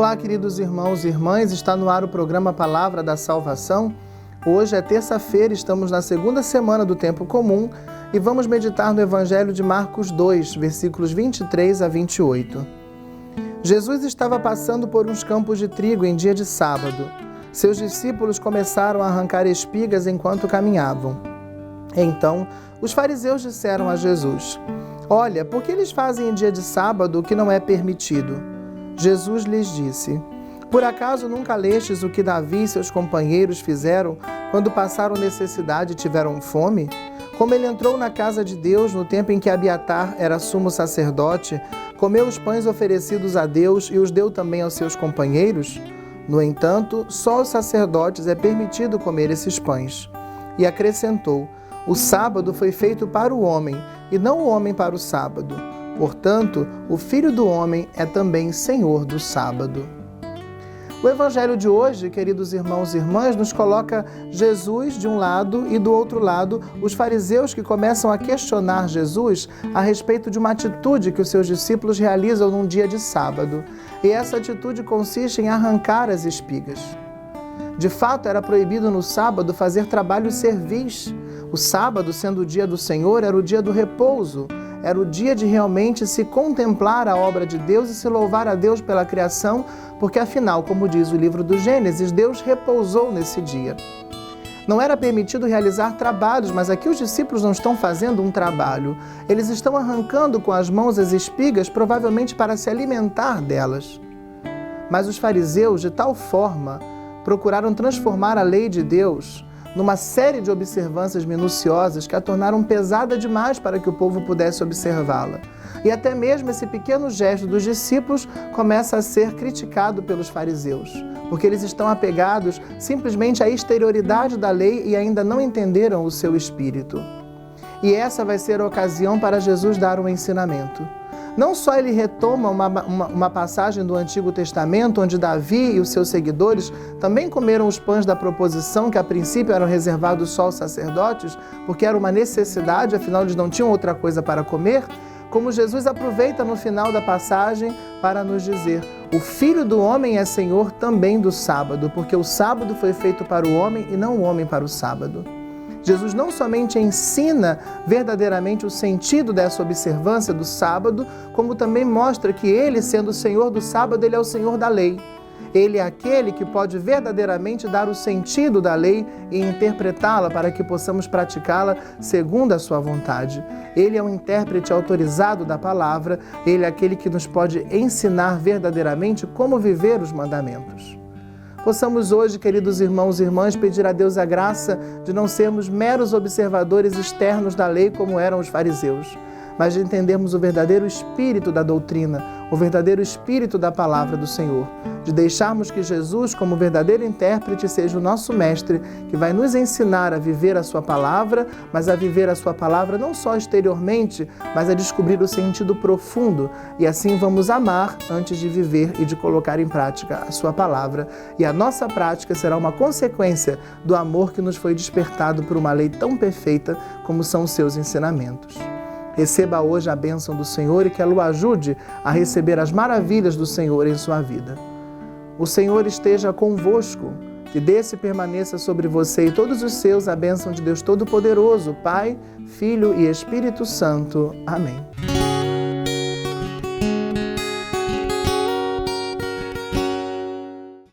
Olá, queridos irmãos e irmãs, está no ar o programa Palavra da Salvação. Hoje é terça-feira, estamos na segunda semana do Tempo Comum e vamos meditar no Evangelho de Marcos 2, versículos 23 a 28. Jesus estava passando por uns campos de trigo em dia de sábado. Seus discípulos começaram a arrancar espigas enquanto caminhavam. Então, os fariseus disseram a Jesus: "Olha, por que eles fazem em dia de sábado o que não é permitido?" Jesus lhes disse: "Por acaso nunca lestes o que Davi e seus companheiros fizeram quando passaram necessidade e tiveram fome? Como ele entrou na casa de Deus no tempo em que Abiatar era sumo sacerdote, comeu os pães oferecidos a Deus e os deu também aos seus companheiros? No entanto, só aos sacerdotes é permitido comer esses pães." E acrescentou: "O sábado foi feito para o homem, e não o homem para o sábado. Portanto, o Filho do Homem é também Senhor do sábado." O Evangelho de hoje, queridos irmãos e irmãs, nos coloca Jesus de um lado e do outro lado os fariseus que começam a questionar Jesus a respeito de uma atitude que os seus discípulos realizam num dia de sábado. E essa atitude consiste em arrancar as espigas. De fato, era proibido no sábado fazer trabalhos servis. O sábado, sendo o dia do Senhor, era o dia do repouso. Era o dia de realmente se contemplar a obra de Deus e se louvar a Deus pela criação, porque afinal, como diz o livro do Gênesis, Deus repousou nesse dia. Não era permitido realizar trabalhos, mas aqui os discípulos não estão fazendo um trabalho. Eles estão arrancando com as mãos as espigas, provavelmente para se alimentar delas. Mas os fariseus, de tal forma, procuraram transformar a lei de Deus numa série de observâncias minuciosas que a tornaram pesada demais para que o povo pudesse observá-la. E até mesmo esse pequeno gesto dos discípulos começa a ser criticado pelos fariseus, porque eles estão apegados simplesmente à exterioridade da lei e ainda não entenderam o seu espírito. E essa vai ser a ocasião para Jesus dar um ensinamento. Não só ele retoma uma passagem do Antigo Testamento, onde Davi e os seus seguidores também comeram os pães da proposição, que a princípio eram reservados só aos sacerdotes, porque era uma necessidade, afinal eles não tinham outra coisa para comer, como Jesus aproveita no final da passagem para nos dizer: o Filho do Homem é Senhor também do sábado, porque o sábado foi feito para o homem e não o homem para o sábado. Jesus não somente ensina verdadeiramente o sentido dessa observância do sábado, como também mostra que ele, sendo o Senhor do sábado, ele é o Senhor da lei. Ele é aquele que pode verdadeiramente dar o sentido da lei e interpretá-la para que possamos praticá-la segundo a sua vontade. Ele é um intérprete autorizado da palavra, ele é aquele que nos pode ensinar verdadeiramente como viver os mandamentos. Possamos hoje, queridos irmãos e irmãs, pedir a Deus a graça de não sermos meros observadores externos da lei como eram os fariseus, mas de entendermos o verdadeiro espírito da doutrina, o verdadeiro espírito da palavra do Senhor, de deixarmos que Jesus, como verdadeiro intérprete, seja o nosso mestre, que vai nos ensinar a viver a sua palavra, mas a viver a sua palavra não só exteriormente, mas a descobrir o sentido profundo, e assim vamos amar antes de viver e de colocar em prática a sua palavra, e a nossa prática será uma consequência do amor que nos foi despertado por uma lei tão perfeita como são os seus ensinamentos. Receba hoje a bênção do Senhor e que ela o ajude a receber as maravilhas do Senhor em sua vida. O Senhor esteja convosco, que desça e permaneça sobre você e todos os seus a bênção de Deus Todo-Poderoso, Pai, Filho e Espírito Santo. Amém.